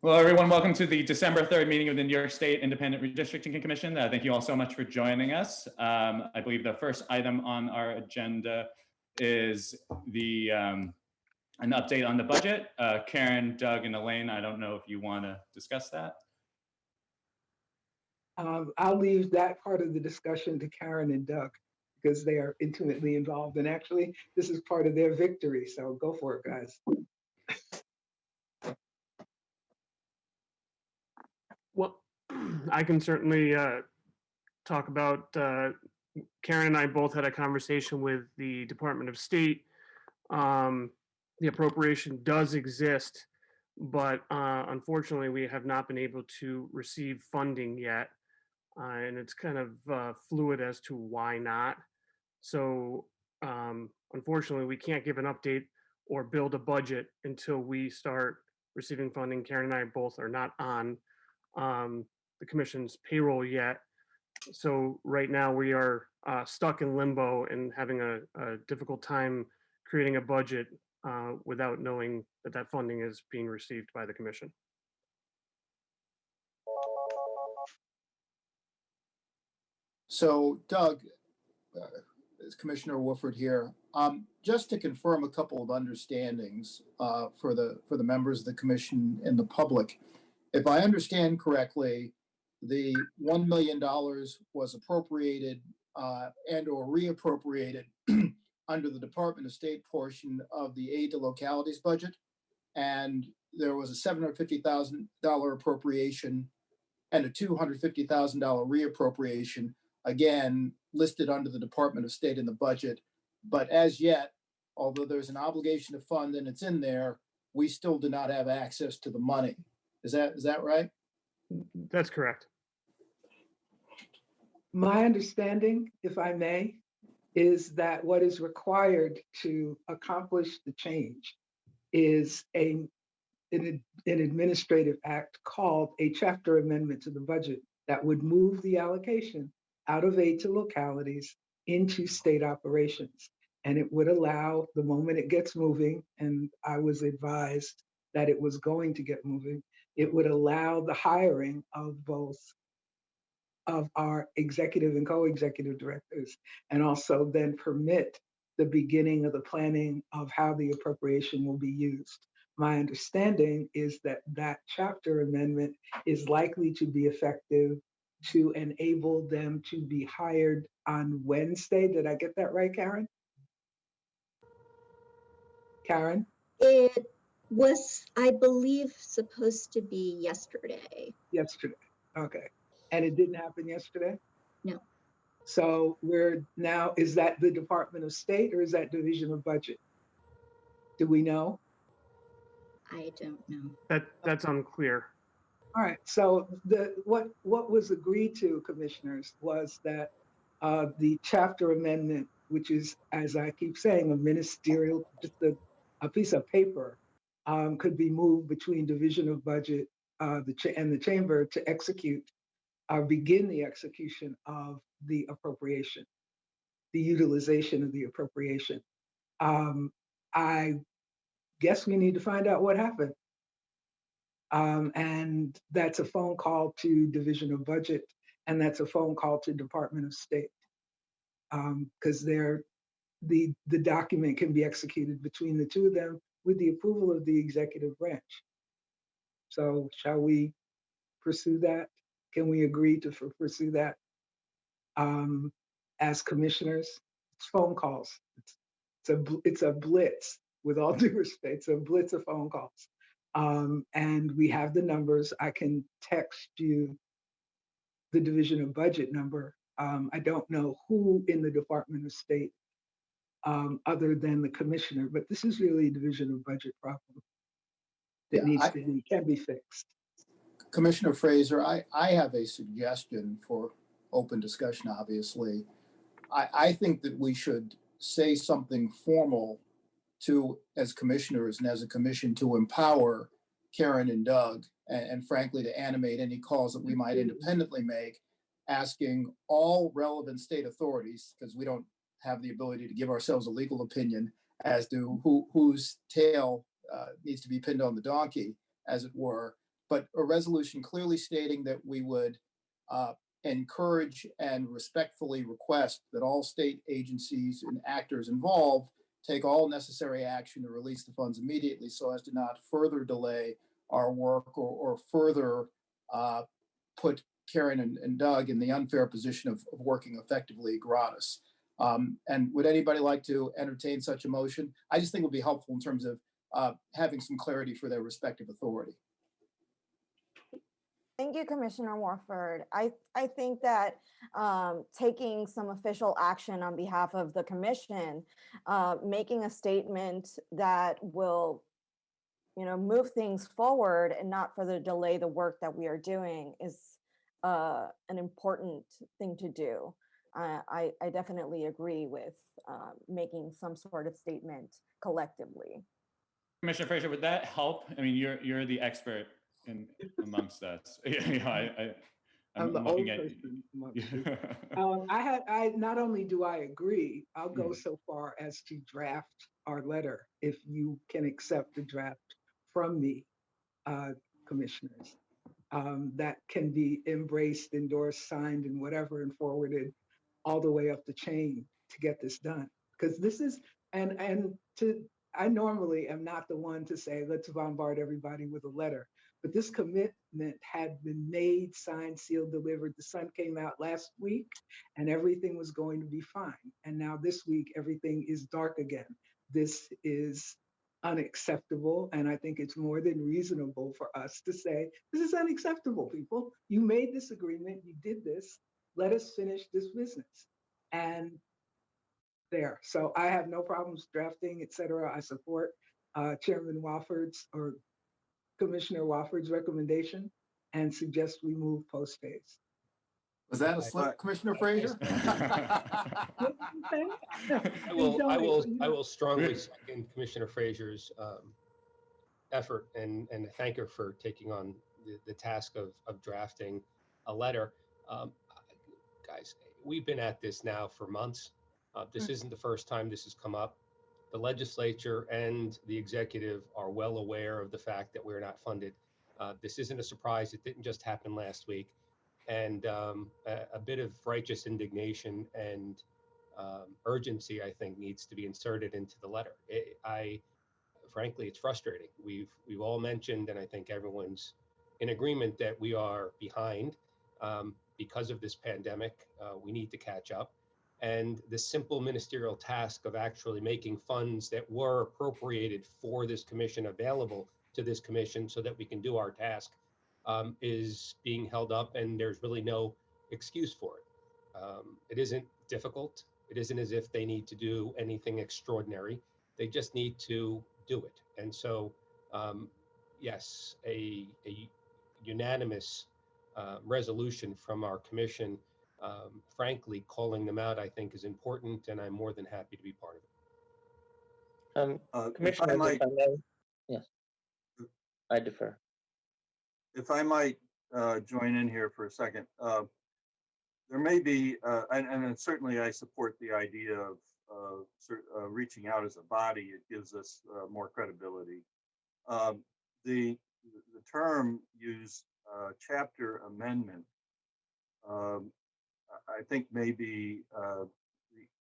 Well, everyone, welcome to the December 3rd meeting of the New York State Independent Redistricting Commission. Thank you all so much for joining us. I believe the first item on our agenda is an update on the budget. Karen, Doug, and Elaine, I don't know if you want to discuss that. I'll leave that part of the discussion to Karen and Doug because they are intimately involved. And actually, this is part of their victory. So go for it, guys. Well, I can certainly talk about, Karen and I both had a conversation with the Department of State. The appropriation does exist, but unfortunately we have not been able to receive funding yet. And it's kind of fluid as to why not. So unfortunately we can't give an update or build a budget until we start receiving funding. Karen and I both are not on the commission's payroll yet. So right now we are stuck in limbo and having a difficult time creating a budget without knowing that that funding is being received by the commission. So Doug, is Commissioner Woodford here. Just to confirm a couple of understandings for the members of the commission and the public. If I understand correctly, the $1 million was appropriated and or reappropriated under the Department of State portion of the aid to localities budget. And there was a $750,000 appropriation and a $250,000 reappropriation, again, listed under the Department of State in the budget. But as yet, although there's an obligation to fund and it's in there, we still do not have access to the money. Is that right? That's correct. My understanding, if I may, is that what is required to accomplish the change is an administrative act called a chapter amendment to the budget that would move the allocation out of aid to localities into state operations. And it would allow, the moment it gets moving, and I was advised that it was going to get moving, it would allow the hiring of both of our executive and co-executive directors, and also then permit the beginning of the planning of how the appropriation will be used. My understanding is that that chapter amendment is likely to be effective to enable them to be hired on Wednesday. Did I get that right, Karen? Karen? It was, I believe, supposed to be yesterday. Yesterday, okay. And it didn't happen yesterday? No. So we're now, is that the Department of State or is that Division of Budget? Do we know? I don't know. That's unclear. All right, so what was agreed to, commissioners, was that the chapter amendment, which is, as I keep saying, a ministerial, just a piece of paper, could be moved between Division of Budget and the Chamber to execute begin the execution of the appropriation, the utilization of the appropriation. I guess we need to find out what happened. And that's a phone call to Division of Budget, and that's a phone call to Department of State, because the document can be executed between the two of them with the approval of the executive branch. So shall we pursue that? Can we agree to pursue that as commissioners? It's phone calls. It's a blitz, with all due respect. It's a blitz of phone calls. And we have the numbers. I can text you the Division of Budget number. I don't know who in the Department of State other than the commissioner, but this is really a Division of Budget problem that can be fixed. Commissioner Fraser, I have a suggestion for open discussion, obviously. I think that we should say something formal as commissioners and as a commission to empower Karen and Doug, and frankly, to animate any calls that we might independently make, asking all relevant state authorities, because we don't have the ability to give ourselves a legal opinion as to whose tail needs to be pinned on the donkey, as it were, but a resolution clearly stating that we would encourage and respectfully request that all state agencies and actors involved take all necessary action to release the funds immediately so as to not further delay our work or further put Karen and Doug in the unfair position of working effectively gratis. And would anybody like to entertain such a motion? I just think it would be helpful in terms of having some clarity for their respective authority. Thank you, Commissioner Warford. I think that taking some official action on behalf of the commission, making a statement that will, move things forward and not further delay the work that we are doing is an important thing to do. I definitely agree with making some sort of statement collectively. Commissioner Frazier, would that help? I mean, you're the expert amongst us. I'm the old person amongst you. I not only do I agree, I'll go so far as to draft our letter if you can accept the draft from me, commissioners. That can be embraced, endorsed, signed, and whatever, and forwarded all the way up the chain to get this done. Because this is, I normally am not the one to say, let's bombard everybody with a letter. But this commitment had been made, signed, sealed, delivered. The sun came out last week and everything was going to be fine. And now this week, everything is dark again. This is unacceptable. And I think it's more than reasonable for us to say, this is unacceptable, people. You made this agreement, you did this. Let us finish this business. And there. So I have no problems drafting, et cetera. I support Chairman Wofford's or Commissioner Wofford's recommendation and suggest we move post phase. Was that a slip, Commissioner Frazier? I will strongly second Commissioner Frazier's effort and thank her for taking on the task of drafting a letter. Guys, we've been at this now for months. This isn't the first time this has come up. The legislature and the executive are well aware of the fact that we're not funded. This isn't a surprise. It didn't just happen last week. And a bit of righteous indignation and urgency, I think, needs to be inserted into the letter. Frankly, it's frustrating. We've all mentioned, and I think everyone's in agreement that we are behind because of this pandemic. We need to catch up. And the simple ministerial task of actually making funds that were appropriated for this commission available to this commission so that we can do our task is being held up, and there's really no excuse for it. It isn't difficult. It isn't as if they need to do anything extraordinary. They just need to do it. And so, yes, a unanimous resolution from our commission, frankly, calling them out, I think, is important, and I'm more than happy to be part of it. Commissioner, if I may, yes, I defer. If I might join in here for a second, there may be, and certainly I support the idea of reaching out as a body. It gives us more credibility. The term used, chapter amendment, I think may be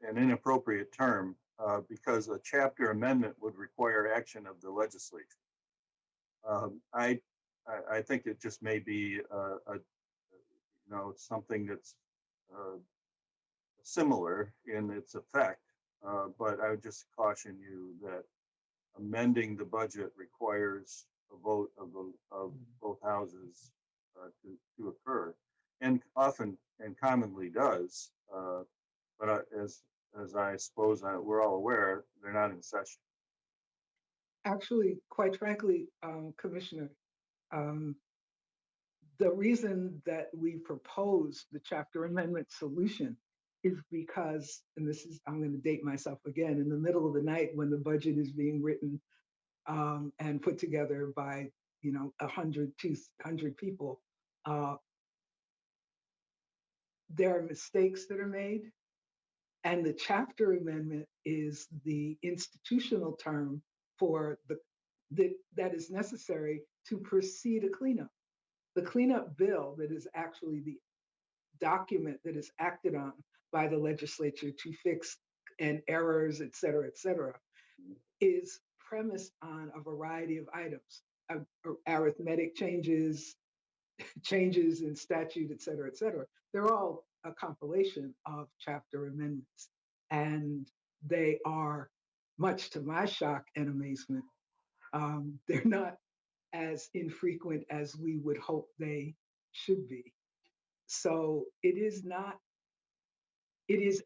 an inappropriate term because a chapter amendment would require action of the legislature. I think it just may be something that's similar in its effect, but I would just caution you that amending the budget requires a vote of both houses to occur, and often and commonly does. But as I suppose we're all aware, they're not in session. Actually, quite frankly, Commissioner, the reason that we proposed the chapter amendment solution is because, and this is, I'm going to date myself again, in the middle of the night when the budget is being written and put together by 100, 200 people, there are mistakes that are made. And the chapter amendment is the institutional term for that is necessary to proceed a cleanup. The cleanup bill that is actually the document that is acted on by the legislature to fix and errors, et cetera, is premised on a variety of items, arithmetic changes, changes in statute, et cetera. They're all a compilation of chapter amendments. And they are, much to my shock and amazement, they're not as infrequent as we would hope they should be. So it is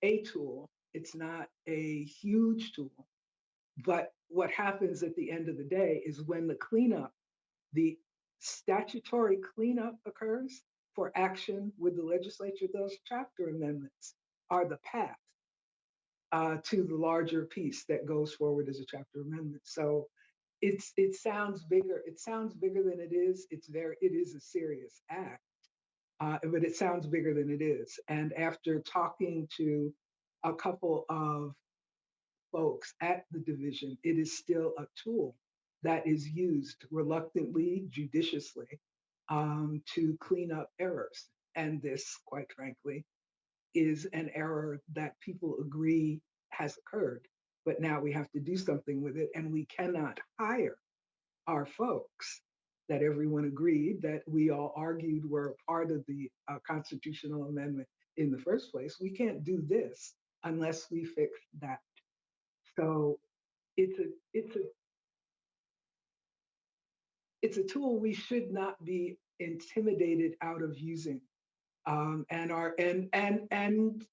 a tool. It's not a huge tool. But what happens at the end of the day is when the statutory cleanup occurs for action with the legislature, those chapter amendments are the path to the larger piece that goes forward as a chapter amendment. So it sounds bigger. It sounds bigger than it is. It is a serious act, but it sounds bigger than it is. And after talking to a couple of folks at the division, it is still a tool that is used reluctantly, judiciously, to clean up errors. And this, quite frankly, is an error that people agree has occurred. But now we have to do something with it, and we cannot hire our folks that everyone agreed that we all argued were part of the constitutional amendment in the first place. We can't do this unless we fix that. So it's a tool we should not be intimidated out of using, and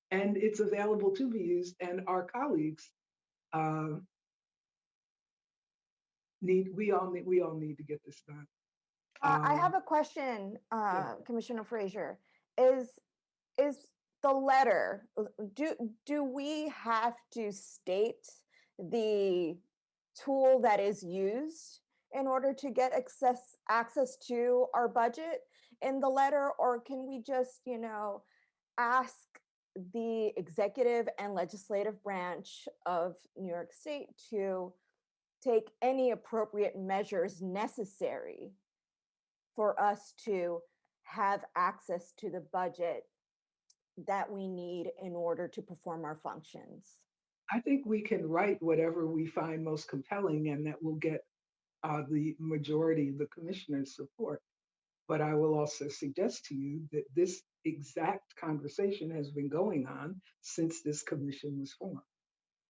it's available to be used, and our colleagues we all need to get this done. I have a question, Commissioner Frazier. Is the letter, do we have to state the tool that is used in order to get access to our budget in the letter, or can we just, ask the executive and legislative branch of New York State to take any appropriate measures necessary for us to have access to the budget that we need in order to perform our functions? I think we can write whatever we find most compelling, and that will get the majority of the commissioners' support. But I will also suggest to you that this exact conversation has been going on since this commission was formed.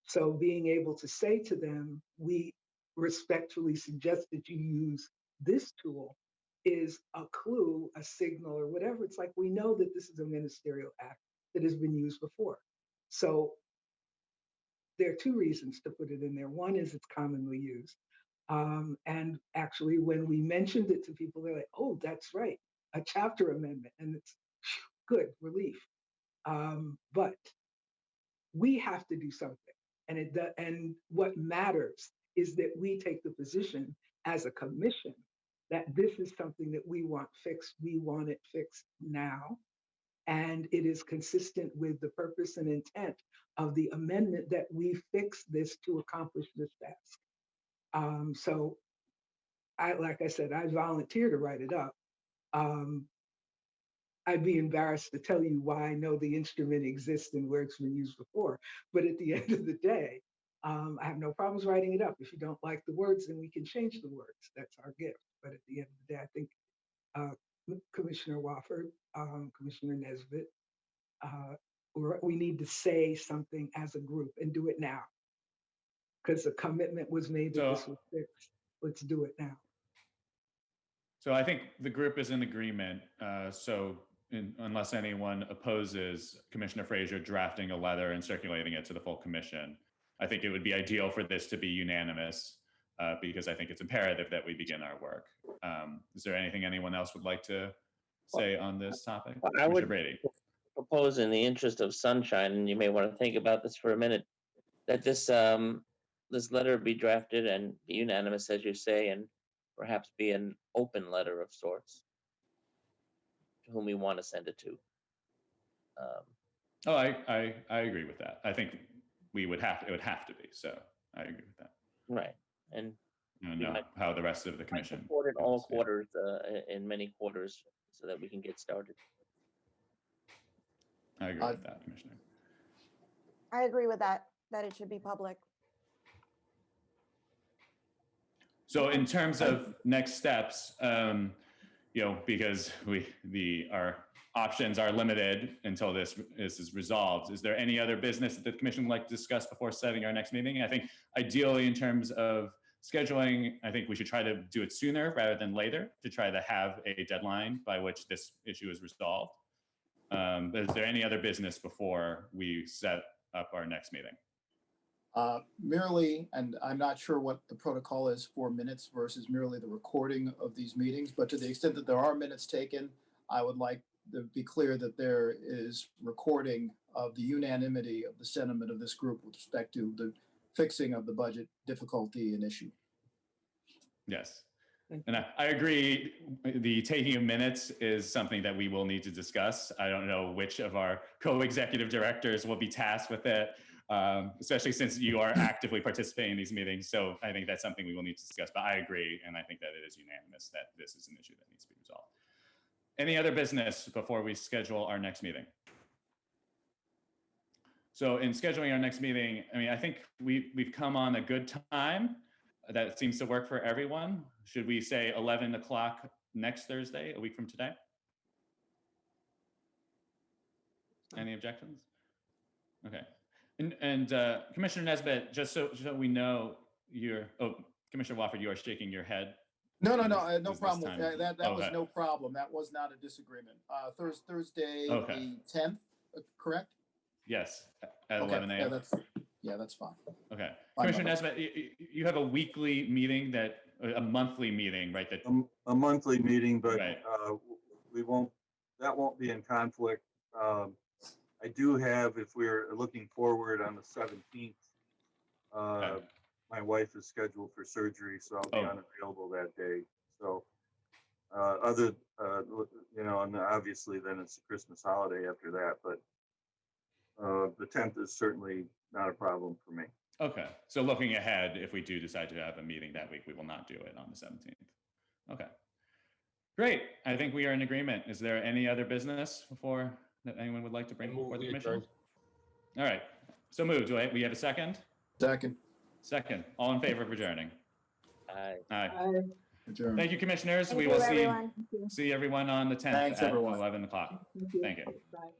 So being able to say to them, we respectfully suggest that you use this tool, is a clue, a signal, or whatever. It's like, we know that this is a ministerial act that has been used before. So there are two reasons to put it in there. One is it's commonly used. And actually, when we mentioned it to people, they're like, oh, that's right, a chapter amendment. And it's good, relief. But we have to do something. And what matters is that we take the position as a commission that this is something that we want fixed. We want it fixed now. And it is consistent with the purpose and intent of the amendment that we fix this to accomplish this task. So like I said, I volunteer to write it up. I'd be embarrassed to tell you why I know the instrument exists and where it's been used before. But at the end of the day, I have no problems writing it up. If you don't like the words, then we can change the words. That's our gift. But at the end of the day, I think Commissioner Wofford, Commissioner Nesbitt, we need to say something as a group and do it now. Because the commitment was made that this was fixed. Let's do it now. So I think the group is in agreement. Unless anyone opposes Commissioner Frazier drafting a letter and circulating it to the full commission, I think it would be ideal for this to be unanimous, because I think it's imperative that we begin our work. Is there anything anyone else would like to say on this topic? I would propose, in the interest of sunshine, and you may want to think about this for a minute, that this letter be drafted and be unanimous, as you say, and perhaps be an open letter of sorts to whom we want to send it to. I agree with that. I think it would have to be. So I agree with that. Right. And know how the rest of the commission. Support in all votes, yeah. quarters, in many quarters, so that we can get started. I agree with that, Commissioner. I agree with that it should be public. So in terms of next steps, because our options are limited until this is resolved, is there any other business that the commission would like to discuss before setting our next meeting? I think ideally in terms of scheduling, I think we should try to do it sooner rather than later to try to have a deadline by which this issue is resolved. But is there any other business before we set up our next meeting? Merely, and I'm not sure what the protocol is for minutes versus merely the recording of these meetings, but to the extent that there are minutes taken, I would like to be clear that there is recording of the unanimity of the sentiment of this group with respect to the fixing of the budget difficulty and issue. Yes. And I agree, the taking of minutes is something that we will need to discuss. I don't know which of our co-executive directors will be tasked with it, especially since you are actively participating in these meetings. So I think that's something we will need to discuss, but I agree. And I think that it is unanimous that this is an issue that needs to be resolved. Any other business before we schedule our next meeting? So in scheduling our next meeting, I mean, I think we've come on a good time. That seems to work for everyone. Should we say 11 o'clock next Thursday, a week from today? Any objections? Okay. And Commissioner Nesbitt, just so we know, Commissioner Wofford, you are shaking your head. No problem. time? That Okay. was no problem. That was not a disagreement. Thursday, Okay. the 10th, correct? Yes, at Okay. 11 a.m. That's fine. Okay. Fine, Commissioner Barbara. Nesbitt, you have a weekly meeting a monthly meeting, right? A monthly meeting, but Right. that won't be in conflict. I do have, if we're looking forward on the 17th, Okay. my wife is scheduled for surgery, so I'll be Oh. unavailable that day. So, and obviously then it's the Christmas holiday after that, but the 10th is certainly not a problem for me. Okay. So looking ahead, if we do decide to have a meeting that week, we will not do it on the 17th. Okay. Great. I think we are in agreement. Is there any other business that anyone would like to bring before the commission? All right. So moved. We have a second? Second. Second. All in favor of adjourning? Aye. Aye. Adjourned. Thank you, commissioners. Thank We you, will everyone. see everyone on the 10th Thanks, at everyone. 11 o'clock. Thank you. Bye.